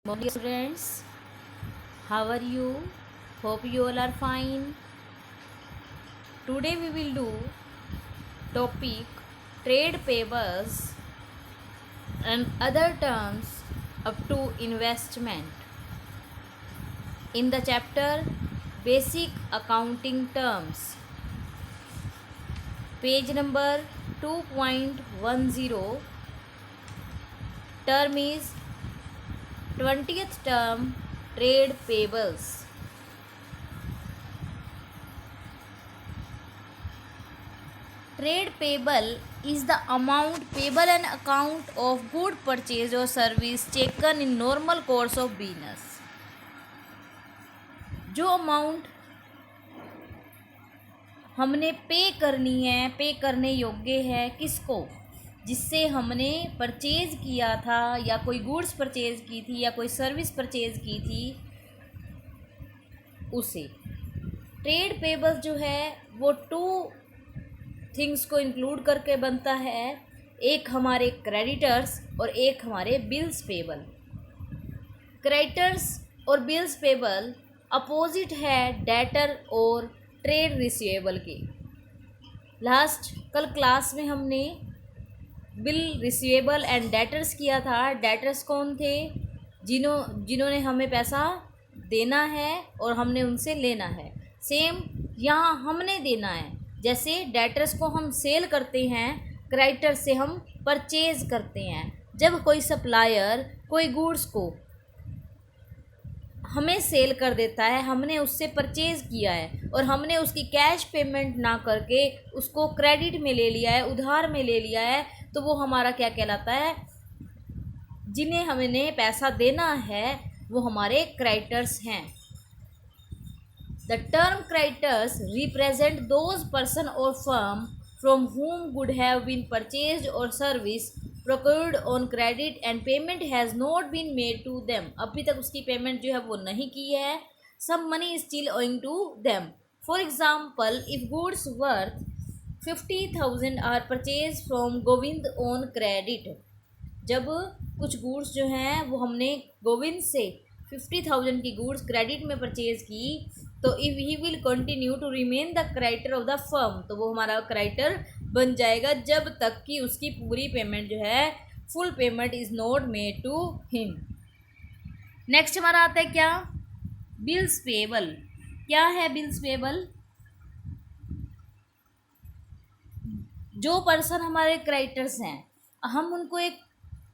Morning students, how are you? Hope you all are fine. Today we will do topic trade payables and other terms up to investment in the chapter basic accounting terms. Page number 2.10, term is 20th term trade payables. Trade payable is the amount payable on account of good purchase or service taken in normal course of business. जो amount हमने पे करनी है, पे करने योग्य है किसको, जिससे हमने परचेज किया था या कोई गुड्स परचेज की थी या कोई सर्विस परचेज की थी, उसे ट्रेड पेबल जो है वो टू थिंग्स को इंक्लूड करके बनता है, एक हमारे क्रेडिटर्स और एक हमारे बिल्स पेबल। क्रेडिटर्स और बिल्स पेबल अपोजिट है डेटर और ट्रेड रिसीवेबल के। कल क्लास में हमने बिल रिसीवेबल एंड डेटर्स किया था। डेटर्स कौन थे? जिन्होंने हमें पैसा देना है और हमने उनसे लेना है। सेम यहाँ हमने देना है, जैसे डेटर्स को हम सेल करते हैं, क्रेडिटर्स से हम परचेज करते हैं। जब कोई सप्लायर कोई गुड्स को हमें सेल कर देता है, हमने उससे परचेज किया है और हमने उसकी कैश पेमेंट ना करके उसको क्रेडिट में ले लिया है, उधार में ले लिया है, तो वो हमारा क्या कहलाता है? जिन्हें हमने पैसा देना है वो हमारे क्रेडिटर्स हैं। The term creditors represent those person or firm from whom good have been purchased or service procured on credit and payment has not been made to them. अभी तक उसकी पेमेंट जो है वो नहीं की है। Some money is still owing to them. For example, if goods worth 50,000 are purchased from Govind on credit. जब कुछ गुड्स जो हैं वो हमने गोविंद से 50,000 की गुड्स क्रेडिट में परचेज की, तो if he will continue to remain the creditor of the firm, तो वो हमारा क्रेडिटर बन जाएगा जब तक कि उसकी पूरी पेमेंट जो है full payment is not made to him. Next हमारा आता है क्या? Bills payable. क्या है बिल्स पेबल? जो पर्सन हमारे क्रेडिटर्स हैं, हम उनको एक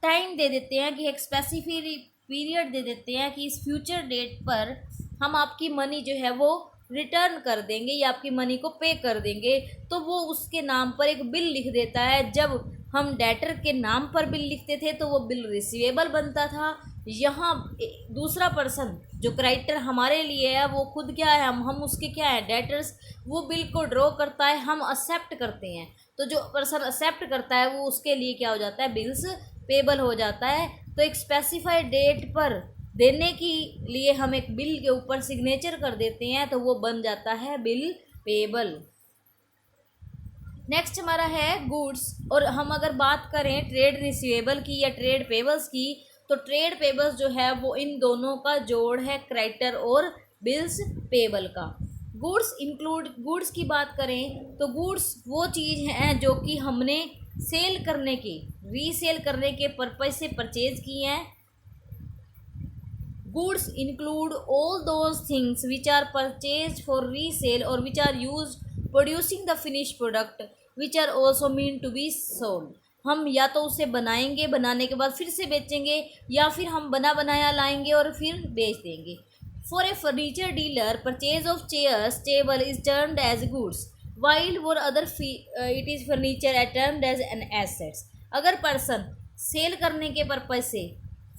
टाइम दे देते हैं कि एक स्पेसिफिक पीरियड दे देते हैं कि इस फ्यूचर डेट पर हम आपकी मनी जो है वो रिटर्न कर देंगे या आपकी मनी को पे कर देंगे, तो वो उसके नाम पर एक बिल लिख देता है। जब हम डेटर के नाम पर बिल लिखते थे तो वो बिल रिसीवेबल बनता था। यहाँ दूसरा पर्सन जो क्रेडिटर हमारे लिए है वो खुद क्या है, हम उसके क्या है, डेटर्स, वो बिल को ड्रॉ करता है, हम एक्सेप्ट करते हैं। तो जो पर्सन एक्सेप्ट करता है वो उसके लिए क्या हो जाता है? बिल्स पेबल हो जाता है। तो एक स्पेसिफाइड डेट पर देने के लिए हम एक बिल के ऊपर सिग्नेचर कर देते हैं, तो वो बन जाता है बिल पेबल। नेक्स्ट हमारा है गुड्स। और हम अगर बात करें ट्रेड रिसीवेबल की या ट्रेड पेबल्स की, तो ट्रेड पेबल्स जो है वो इन दोनों का जोड़ है, क्रेडिटर और बिल्स पेबल का। गुड्स की बात करें तो गुड्स वो चीज़ हैं जो कि हमने सेल करने के, रीसेल करने के पर्पज से परचेज की हैं। Goods include all those things which are purchase for resale और which are use producing the finish product which are also mean to be sold. हम या तो उसे बनाएंगे, बनाने के बाद फिर से बेचेंगे, या फिर हम बना बनाया लाएंगे और फिर बेच देंगे। For a furniture dealer, purchase of chairs table is termed as goods, while for other it is furniture at termed as an assets. अगर पर्सन सेल करने के पर्पज से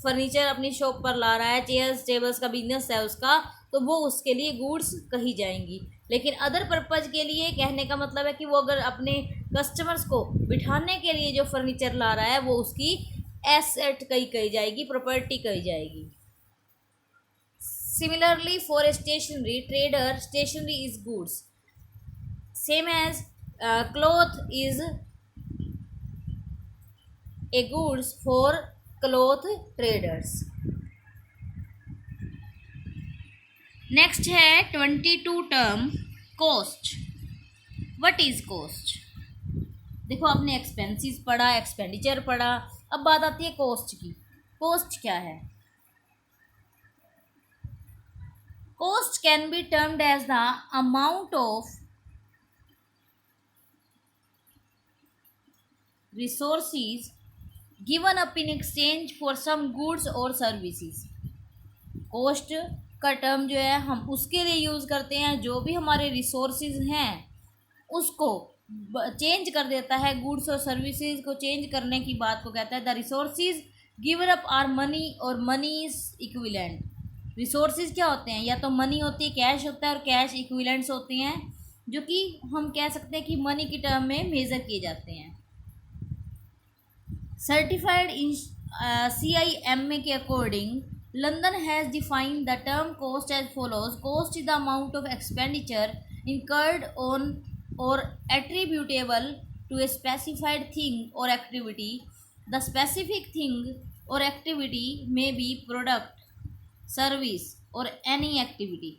फर्नीचर अपनी शॉप पर ला रहा है, चेयर्स टेबल्स का बिजनेस है उसका, तो वो उसके लिए गुड्स कही जाएंगी। लेकिन अदर पर्पज के लिए कहने का मतलब है कि वो अगर अपने कस्टमर्स को बिठाने के लिए जो फर्नीचर ला रहा है वो उसकी एसेट कही जाएगी, प्रॉपर्टी कही जाएगी। Similarly for a stationery trader, stationery is goods, same as cloth is a goods for cloth traders. Next है 22 term cost. What is cost? देखो आपने एक्सपेंसेस पढ़ा, एक्सपेंडिचर पढ़ा, अब बात आती है कॉस्ट की। कॉस्ट क्या है? Cost can be termed as the amount of resources given up in exchange for some goods और सर्विसेज। कॉस्ट का टर्म जो है हम उसके लिए यूज़ करते हैं जो भी हमारे रिसोर्सेज हैं उसको चेंज कर देता है, गुड्स और सर्विसेज को चेंज करने की बात को कहता है the resources given up are money और मनी इज इक्विवेलेंट। रिसोर्सेज क्या होते हैं? या तो मनी होती है, कैश होता है, और कैश इक्विवेलेंट्स होते हैं जो कि हम कह सकते हैं कि मनी की टर्म में मेजर किए जाते हैं। सर्टिफाइड CIMA के according London has defined the term cost as follows. Cost is the amount of expenditure incurred on or attributable to a specified thing or activity. The specific thing or activity may be product, service, or any activity.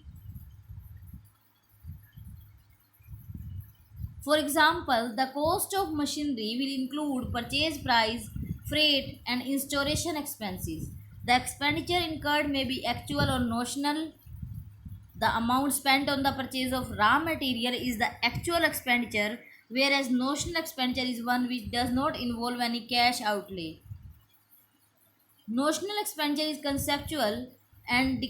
For example, the cost of machinery will include purchase price, freight, and installation expenses. The expenditure incurred may be actual or notional. The amount spent on the purchase of raw material is the actual expenditure, whereas notional expenditure is one which does not involve any cash outlay. Notional expenditure is conceptual and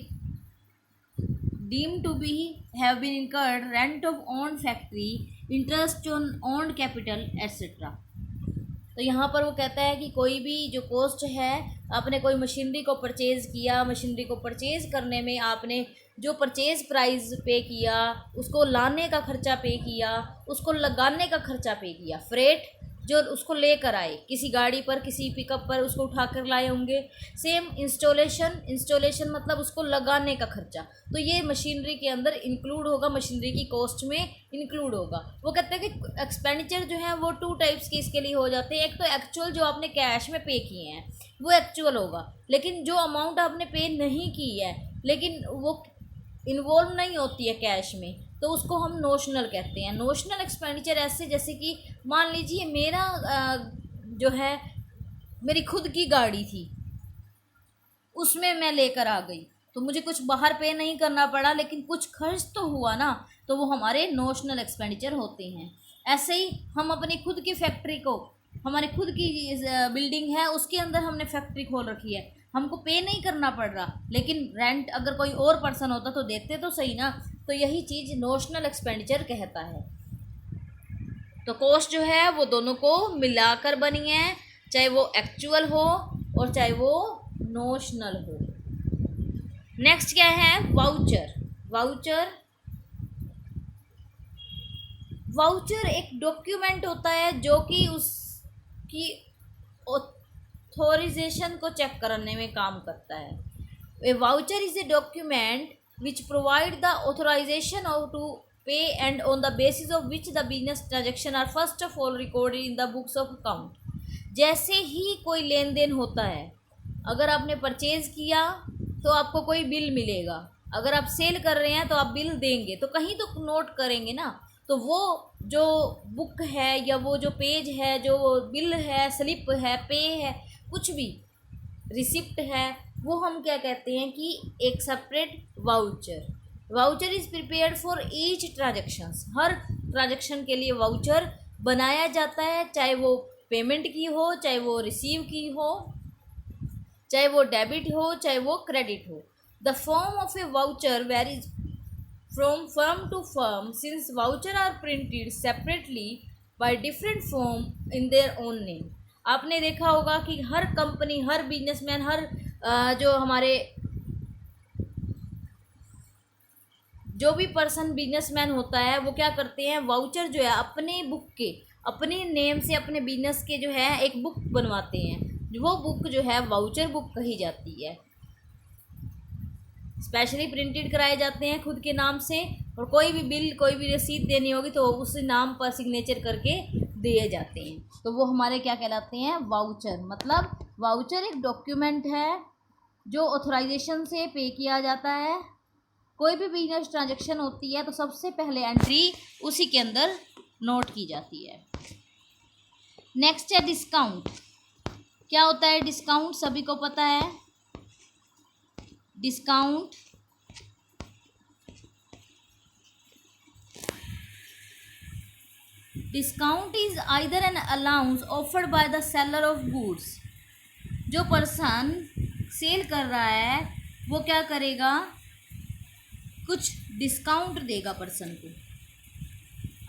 deemed to be have been incurred rent of owned factory, interest on owned capital, etc. तो यहाँ पर वो कहता है कि कोई भी जो कॉस्ट है, आपने कोई मशीनरी को परचेज़ किया, मशीनरी को परचेज़ करने में आपने जो परचेज़ प्राइस पे किया, उसको लाने का खर्चा पे किया, उसको लगाने का खर्चा पे किया, फ्रेट जो उसको लेकर आए किसी गाड़ी पर, किसी पिकअप पर उसको उठाकर लाए होंगे। सेम इंस्टॉलेशन मतलब उसको लगाने का खर्चा, तो ये मशीनरी के अंदर इंक्लूड होगा, मशीनरी की कॉस्ट में इंक्लूड होगा। वो कहते हैं कि एक्सपेंडिचर जो है वो 2 टाइप्स के इसके लिए हो जाते हैं। एक तो एक्चुअल जो आपने कैश में पे किए हैं वो एक्चुअल होगा, लेकिन जो अमाउंट आपने पे नहीं की है लेकिन वो इन्वॉल्व नहीं होती है कैश में, तो उसको हम नोशनल कहते हैं। नोशनल एक्सपेंडिचर ऐसे जैसे कि मान लीजिए मेरा जो है मेरी खुद की गाड़ी थी, उसमें मैं लेकर आ गई, तो मुझे कुछ बाहर पे नहीं करना पड़ा लेकिन कुछ खर्च तो हुआ ना, तो वो हमारे नोशनल एक्सपेंडिचर होते हैं। ऐसे ही हम अपनी खुद की फैक्ट्री को, हमारी खुद की बिल्डिंग है उसके अंदर हमने फैक्ट्री खोल रखी है, हमको पे नहीं करना पड़ रहा, लेकिन रेंट अगर कोई और पर्सन होता तो देते तो सही ना, तो यही चीज़ नोशनल एक्सपेंडिचर कहता है। तो कॉस्ट जो है वो दोनों को मिलाकर बनी है, चाहे वो एक्चुअल हो और चाहे वो नोशनल हो। नेक्स्ट क्या है? वाउचर। वाउचर एक डॉक्यूमेंट होता है जो कि उसकी ऑथोराइजेशन को चेक करने में काम करता है। A voucher is a document which provide the authorisation of to pay and on the basis of which the business transaction are first of all recorded in the books of account. जैसे ही कोई लेन then होता है, अगर आपने purchase किया तो आपको कोई बिल मिलेगा, अगर आप सेल कर रहे हैं तो आप बिल देंगे, तो कहीं तो नोट करेंगे ना, तो वो जो बुक है या वो जो पेज है, जो बिल है, स्लिप है, पे है, कुछ भी रिसिप्ट है, वो हम क्या कहते हैं कि एक separate voucher is prepared for each transactions. Her transaction के लिए वाउचर बनाया जाता है, चाहे वो पेमेंट की हो, चाहे वो रिसीव की हो, चाहे वो डेबिट हो, चाहे वो क्रेडिट हो। The form of a voucher varies from firm to firm since voucher are printed separately by different firm in their own name. आपने देखा होगा कि हर कंपनी, हर बिजनेसमैन, हर जो हमारे जो भी पर्सन बिजनेसमैन होता है वो क्या करते हैं, वाउचर जो है अपने बुक के, अपने नेम से अपने बिजनेस के जो है एक बुक बनवाते हैं, वो बुक जो है वाउचर बुक कही जाती है। स्पेशली प्रिंटेड कराए जाते हैं खुद के नाम से, और कोई भी बिल, कोई भी रसीद देनी होगी तो उस नाम पर सिग्नेचर करके दिए जाते हैं, तो वो हमारे क्या कहलाते हैं? वाउचर। मतलब वाउचर एक डॉक्यूमेंट है जो ऑथराइजेशन से पे किया जाता है कोई भी बिजनेस ट्रांजेक्शन होती है तो सबसे पहले एंट्री उसी के अंदर नोट की जाती है। नेक्स्ट है डिस्काउंट। क्या होता है डिस्काउंट? सभी को पता है। Discount discount is either an allowance offered by the seller of goods. जो पर्सन सेल कर रहा है वो क्या करेगा, कुछ डिस्काउंट देगा पर्सन को,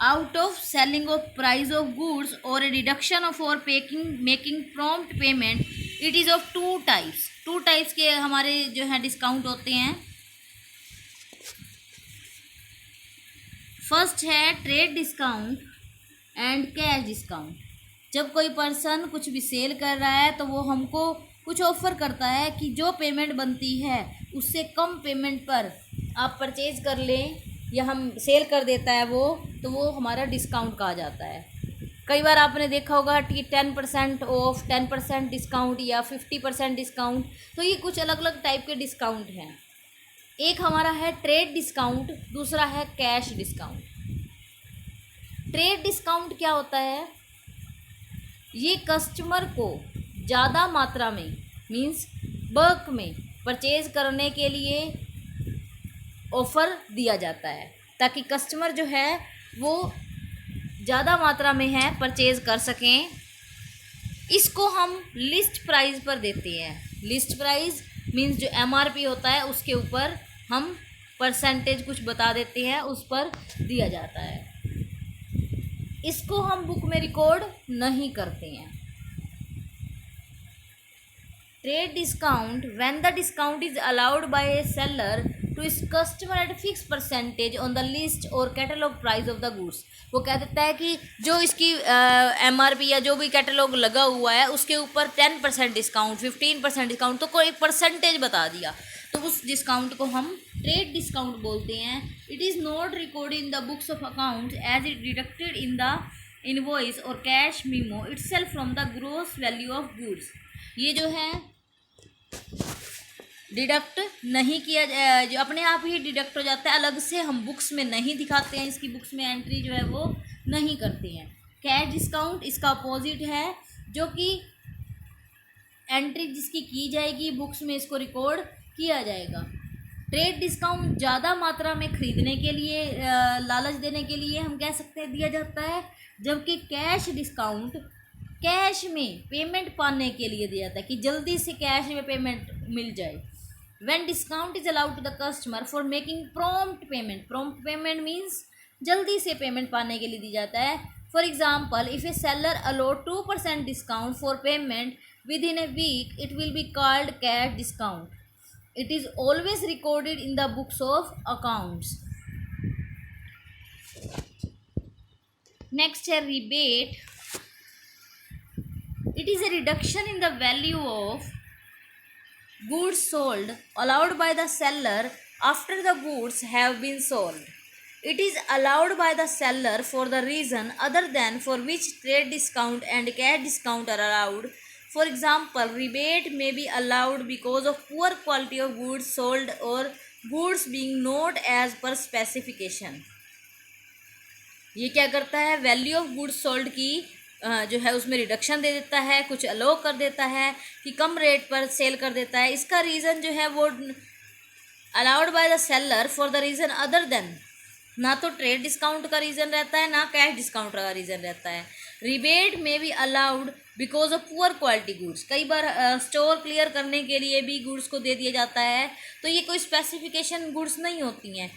out of selling of price of goods और ए डिडक्शन ऑफ और making prompt payment. It is of two types के हमारे जो है डिस्काउंट होते हैं। फर्स्ट है trade discount and cash discount. जब कोई पर्सन कुछ भी सेल कर रहा है तो वो हमको कुछ ऑफर करता है कि जो पेमेंट बनती है उससे कम पेमेंट पर आप परचेज कर लें, या हम सेल कर देता है वो, तो वो हमारा डिस्काउंट कहा जाता है। कई बार आपने देखा होगा कि 10% ऑफ, 10% डिस्काउंट या 50% डिस्काउंट। तो ये कुछ अलग अलग टाइप के डिस्काउंट हैं। एक हमारा है ट्रेड डिस्काउंट, दूसरा है कैश डिस्काउंट। ट्रेड डिस्काउंट क्या होता है? ये कस्टमर को ज़्यादा मात्रा में, मीन्स बल्क में परचेज करने के लिए ऑफ़र दिया जाता है, ताकि कस्टमर जो है वो ज़्यादा मात्रा में है परचेज कर सकें। इसको हम लिस्ट प्राइस पर देते हैं। लिस्ट प्राइस मीन्स जो MRP होता है उसके ऊपर हम परसेंटेज कुछ बता देते हैं, उस पर दिया जाता है। इसको हम बुक में रिकॉर्ड नहीं करते हैं। Trade discount when the discount is allowed by a seller to his customer at fix percentage on the list और catalogue price of the goods. वो कह देता है कि जो इसकी MRP या जो भी कैटलॉग लगा हुआ है उसके ऊपर 10% डिस्काउंट, 15% डिस्काउंट, तो कोई परसेंटेज बता दिया, तो उस डिस्काउंट को हम ट्रेड डिस्काउंट बोलते हैं। It is not recorded in the books of accounts as it deducted in the invoice और cash memo itself from the gross value of goods. ये जो है डिडक्ट नहीं किया, जो अपने आप ही डिडक्ट हो जाता है, अलग से हम बुक्स में नहीं दिखाते हैं, इसकी बुक्स में एंट्री जो है वो नहीं करते हैं। कैश डिस्काउंट इसका अपोजिट है, जो कि एंट्री जिसकी की जाएगी बुक्स में इसको रिकॉर्ड किया जाएगा। ट्रेड डिस्काउंट ज़्यादा मात्रा में खरीदने के लिए, लालच देने के लिए हम कह सकते हैं दिया जाता है, जबकि कैश डिस्काउंट कैश में पेमेंट पाने के लिए दिया जाता है कि जल्दी से कैश में पेमेंट मिल जाए। When discount is allowed to the customer for making prompt payment means जल्दी से पेमेंट पाने के लिए दी जाता है। For example, if a seller allow 2% discount for payment within a week, it will be called cash discount. It is always recorded in the books of accounts. Next है rebate. It is a reduction in the value of goods sold allowed by the seller after the goods have been sold. It is allowed by the seller for the reason other than for which trade discount and cash discount are allowed. For example, rebate may be allowed because of poor quality of goods sold or goods being not as per specification. ये क्या करता है? Value of goods sold की जो है उसमें reduction दे देता है, कुछ अलो कर देता है कि कम रेट पर सेल कर देता है। इसका रीज़न जो है वो allowed by the seller for the reason other than, ना तो ट्रेड डिस्काउंट का रीज़न रहता है ना कैश डिस्काउंट का रीज़न रहता है। रिबेट में भी allowed because of poor quality goods. कई बार स्टोर क्लियर करने के लिए भी गुड्स को दे दिया जाता है, तो ये कोई स्पेसिफिकेशन गुड्स नहीं होती हैं।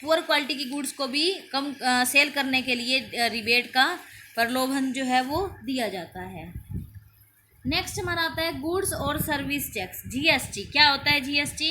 पुअर क्वालिटी की गुड्स को भी कम सेल करने के लिए रिबेट का प्रलोभन जो है वो दिया जाता है। नेक्स्ट हमारा आता है गुड्स और सर्विस टैक्स, GST। क्या होता है GST?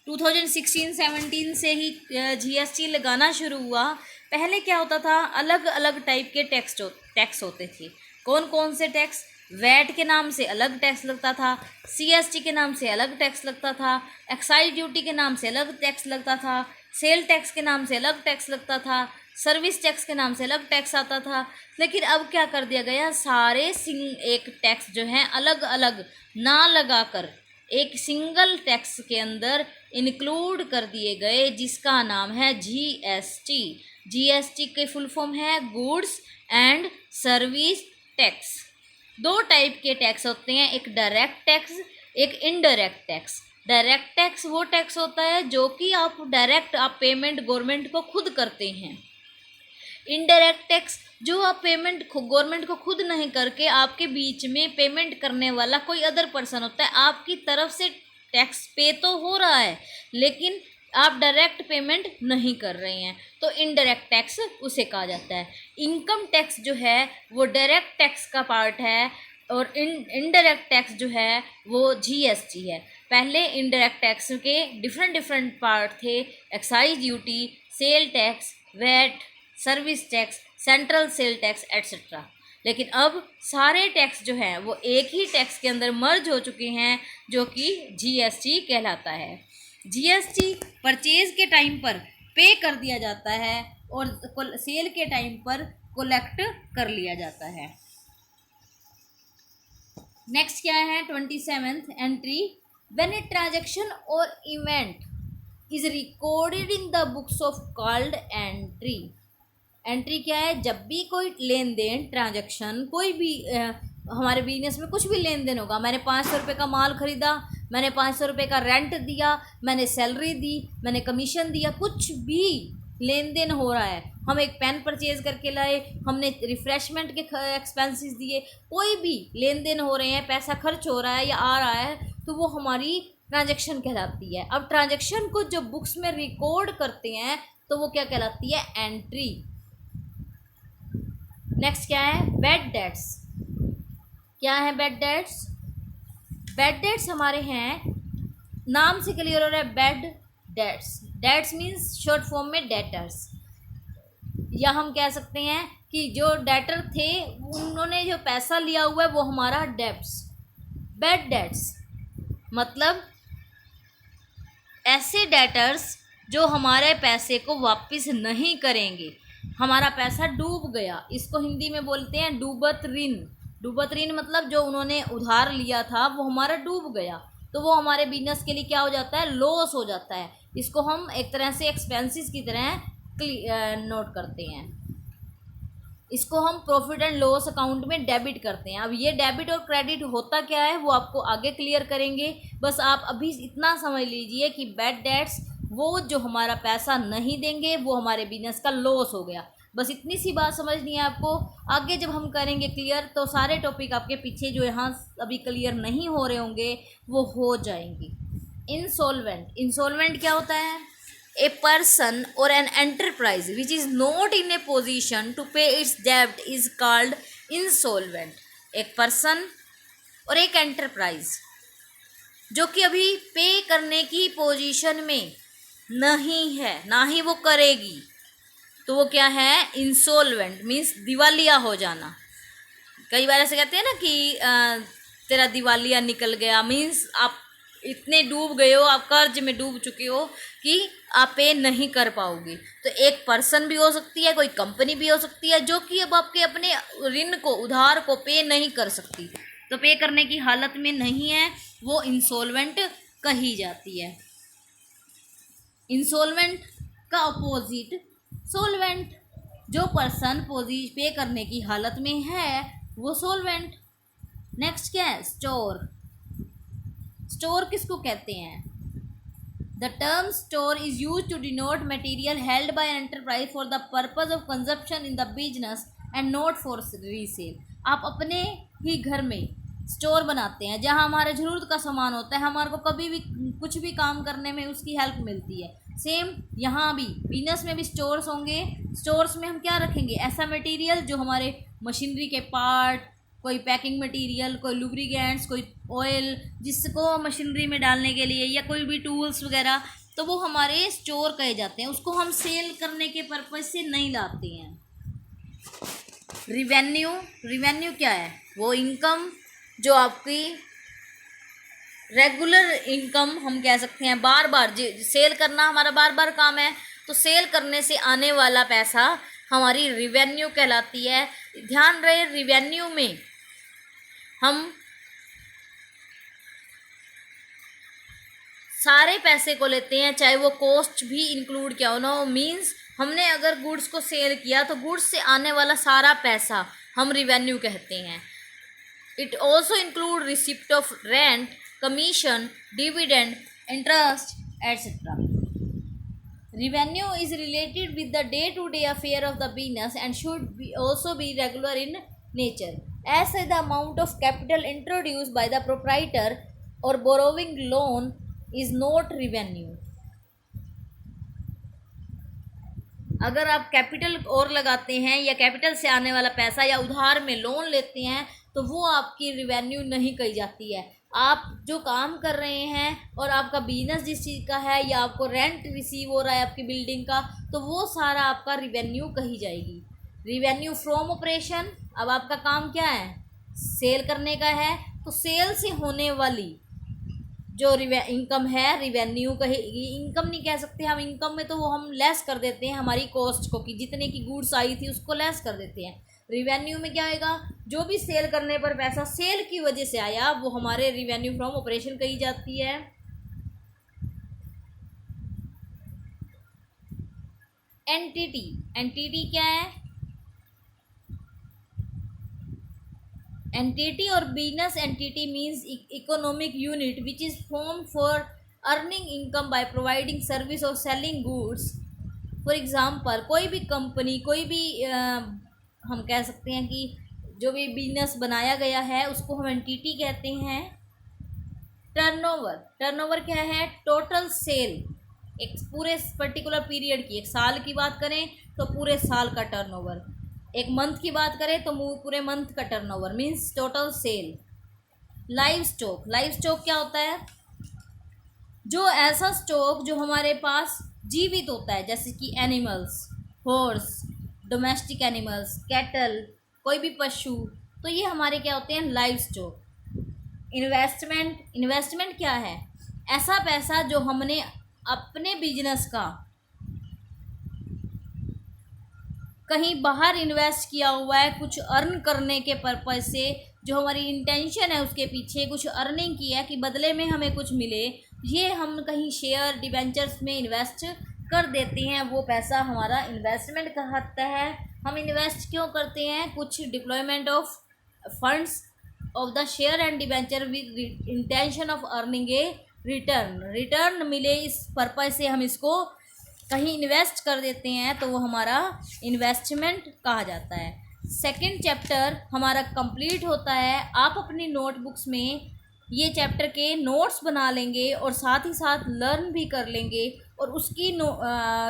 2016-17 से ही GST लगाना शुरू हुआ। पहले क्या होता था, अलग अलग टाइप के टैक्स होते थे। कौन कौन से टैक्स? वैट के नाम से अलग टैक्स लगता था, CST के नाम से अलग टैक्स लगता था, एक्साइज ड्यूटी के नाम से अलग टैक्स लगता था, सेल टैक्स के नाम से अलग टैक्स लगता था, सर्विस टैक्स के नाम से अलग टैक्स आता था। लेकिन अब क्या कर दिया गया, सारे एक टैक्स जो हैं अलग अलग ना लगाकर एक सिंगल टैक्स के अंदर इंक्लूड कर दिए गए, जिसका नाम है जीएसटी। जीएसटी के फुल फॉर्म है गुड्स एंड सर्विस टैक्स। दो टाइप के टैक्स होते हैं, एक डायरेक्ट टैक्स, एक इनडायरेक्ट टैक्स। डायरेक्ट टैक्स वो टैक्स होता है जो कि आप डायरेक्ट पेमेंट गवर्नमेंट को खुद करते हैं। इनडायरेक्ट टैक्स जो आप पेमेंट गवर्नमेंट को खुद नहीं करके आपके बीच में पेमेंट करने वाला कोई अदर पर्सन होता है। आपकी तरफ से टैक्स पे तो हो रहा है लेकिन आप डायरेक्ट पेमेंट नहीं कर रहे हैं, तो इनडायरेक्ट टैक्स उसे कहा जाता है। इनकम टैक्स जो है वो डायरेक्ट टैक्स का पार्ट है और इनडायरेक्ट टैक्स जो है वो जीएसटी है। पहले इनडायरेक्ट टैक्स के डिफरेंट पार्ट थे, excise duty, sale tax, VAT, service tax, central sale tax etcetera. लेकिन अब सारे टैक्स जो हैं वो एक ही टैक्स के अंदर मर्ज हो चुके हैं जो कि जीएसटी कहलाता है। जीएसटी परचेज के टाइम पर पे कर दिया जाता है और सेल के टाइम पर कलेक्ट कर लिया जाता है। नेक्स्ट क्या है 27th entry, when a transaction और event is recorded in the books of called entry. Entry क्या है, जब भी कोई लेन देन ट्रांजैक्शन, कोई भी हमारे बिजनेस में कुछ भी लेन देन होगा, मैंने 500 रुपये का माल ख़रीदा, मैंने 500 रुपये का रेंट दिया, मैंने सैलरी दी, मैंने कमीशन दिया, कुछ भी लेन देन हो रहा है, हम एक पेन परचेज करके लाए, हमने रिफ़्रेशमेंट के एक्सपेंसेस दिए, कोई भी लेन देन हो रहे हैं, पैसा खर्च हो रहा है या आ रहा है, तो वो हमारी ट्रांजैक्शन कहलाती है। अब ट्रांजैक्शन को जो बुक्स में रिकॉर्ड करते हैं तो वो क्या कहलाती है, एंट्री। नेक्स्ट क्या है, बैड डेट्स। क्या है बैड डेट्स? बैड डेट्स हमारे हैं, नाम से क्लियर हो रहा है, bad debts. Debts means short form में डेटर्स, या हम कह सकते हैं कि जो डेटर थे उन्होंने जो पैसा लिया हुआ है वो हमारा डेब्ट्स। बैड डेट्स मतलब ऐसे डेटर्स जो हमारे पैसे को वापस नहीं करेंगे, हमारा पैसा डूब गया, इसको हिंदी में बोलते हैं डूबत ऋण। डूबत ऋण मतलब जो उन्होंने उधार लिया था वो हमारा डूब गया, तो वो हमारे बिजनेस के लिए क्या हो जाता है, लॉस हो जाता है। इसको हम एक तरह से एक्सपेंसेस की तरह नोट करते हैं, इसको हम प्रॉफिट एंड लॉस अकाउंट में डेबिट करते हैं। अब ये डेबिट और क्रेडिट होता क्या है वो आपको आगे क्लियर करेंगे, बस आप अभी इतना समझ लीजिए कि बैड डेट्स वो जो हमारा पैसा नहीं देंगे, वो हमारे बिजनेस का लॉस हो गया। बस इतनी सी बात समझनी है आपको। आगे जब हम करेंगे क्लियर तो सारे टॉपिक आपके पीछे जो यहाँ अभी क्लियर नहीं हो रहे होंगे वो हो जाएंगे। इंसॉल्वेंट, इंसॉल्वेंट क्या होता है, ए पर्सन और an enterprise which is not in a position to pay its डेब्ट इज कॉल्ड इंसॉल्वेंट। एक पर्सन और एक एंटरप्राइज जो कि अभी पे करने की पोजीशन में नहीं है, ना ही वो करेगी, तो वो क्या है, इंसॉल्वेंट मीन्स दिवालिया हो जाना। कई बार ऐसे कहते हैं ना कि तेरा दिवालिया निकल गया, मीन्स आप इतने डूब गए हो, आप कर्ज में डूब चुके हो कि आप पे नहीं कर पाओगे। तो एक पर्सन भी हो सकती है, कोई कंपनी भी हो सकती है जो कि अब आपके अपने ऋण को, उधार को पे नहीं कर सकती, तो पे करने की हालत में नहीं है, वो इंसॉल्वेंट कही जाती है। इंसॉल्वेंट का अपोजिट सोल्वेंट, जो पर्सन पे करने की हालत में है वो सोल्वेंट। नेक्स्ट क्या है, स्टोर। स्टोर किसको कहते हैं, the term store is use to denote material held by an enterprise for the purpose of consumption in the business and not for resale. आप अपने ही घर में स्टोर बनाते हैं जहां हमारे ज़रूरत का सामान होता है, हमारे को कभी भी कुछ भी काम करने में उसकी हेल्प मिलती है। सेम यहाँ भी बिजनेस में भी स्टोर्स होंगे। स्टोर्स में हम क्या रखेंगे, ऐसा मटेरियल जो हमारे मशीनरी के पार्ट, कोई पैकिंग मटेरियल, कोई लुब्रिकेंट्स, कोई ऑयल जिसको मशीनरी में डालने के लिए, या कोई भी टूल्स वगैरह, तो वो हमारे स्टोर कहे जाते हैं। उसको हम सेल करने के पर्पज से नहीं लाते हैं। रिवेन्यू, रिवेन्यू क्या है, वो इनकम जो आपकी रेगुलर इनकम हम कह सकते हैं, बार बार सेल करना हमारा बार बार काम है, तो सेल करने से आने वाला पैसा हमारी रिवेन्यू कहलाती है। ध्यान रहे रिवेन्यू में हम सारे पैसे को लेते हैं, चाहे वो कॉस्ट भी इंक्लूड क्या हो ना हो। मीन्स हमने अगर गुड्स को सेल किया तो गुड्स से आने वाला सारा पैसा हम रिवेन्यू कहते हैं। It also include receipt of rent, commission, dividend, interest etcetera. Revenue is related with the day-to-day affair of the business and should also be regular in nature. As the amount of capital introduced by the proprietor or borrowing loan is not revenue. अगर आप capital और लगाते हैं या capital से आने वाला पैसा या उधार में लोन लेते हैं तो वो आपकी रिवेन्यू नहीं कही जाती है। आप जो काम कर रहे हैं और आपका बिजनेस जिस चीज़ का है या आपको रेंट रिसीव हो रहा है आपकी बिल्डिंग का, तो वो सारा आपका रिवेन्यू कही जाएगी। रिवेन्यू फ्रॉम ऑपरेशन, अब आपका काम क्या है, सेल करने का है, तो सेल से होने वाली जो इनकम है रिवेन्यू कहेगी। इनकम नहीं कह सकते हम, इनकम में तो वो हम लेस कर देते हैं हमारी कॉस्ट को, कि जितने की गुड्स आई थी उसको लेस कर देते हैं। रिवेन्यू में क्या आएगा, जो भी सेल करने पर पैसा सेल की वजह से आया वो हमारे रिवेन्यू फ्रॉम ऑपरेशन कही जाती है। एंटिटी, एंटिटी क्या है, एंटिटी और business entity means economic unit which is form for earning income by providing service और सेलिंग गुड्स। फॉर एग्जांपल कोई भी कंपनी, कोई भी हम कह सकते हैं कि जो भी बिजनेस बनाया गया है उसको हम एंटिटी कहते हैं। टर्नओवर, टर्नओवर क्या है, टोटल सेल, एक पूरे पर्टिकुलर पीरियड की, एक साल की बात करें तो पूरे साल का टर्नओवर, एक मंथ की बात करें तो पूरे मंथ का turnover means total sale. Live stock, live stock क्या होता है, जो ऐसा स्टॉक जो हमारे पास जीवित होता है, जैसे कि animals, horse, domestic animals, cattle, कोई भी पशु, तो ये हमारे क्या होते हैं, लाइव स्टॉक। इन्वेस्टमेंट, इन्वेस्टमेंट क्या है, ऐसा पैसा जो हमने अपने बिजनेस का कहीं बाहर इन्वेस्ट किया हुआ है कुछ अर्न करने के पर्पज से, जो हमारी इंटेंशन है उसके पीछे कुछ अर्निंग की है कि बदले में हमें कुछ मिले, ये हम कहीं शेयर डिबेंचर्स में इन्वेस्ट कर देते हैं, वो पैसा हमारा इन्वेस्टमेंट कहलाता है। हम इन्वेस्ट क्यों करते हैं, कुछ deployment of funds of the share and debenture with intention of earning a return, return मिले इस पर्पज से हम इसको कहीं इन्वेस्ट कर देते हैं, तो वो हमारा इन्वेस्टमेंट कहा जाता है। सेकंड चैप्टर हमारा कंप्लीट होता है। आप अपनी नोटबुक्स में ये चैप्टर के नोट्स बना लेंगे और साथ ही साथ लर्न भी कर लेंगे, और उसकी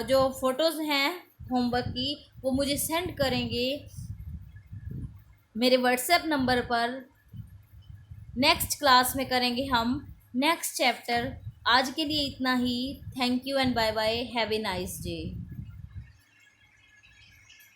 जो फ़ोटोज़ हैं होमवर्क की वो मुझे सेंड करेंगे मेरे व्हाट्सएप नंबर पर। नेक्स्ट क्लास में करेंगे हम नेक्स्ट चैप्टर। आज के लिए इतना ही। Thank you and bye bye, have a nice day.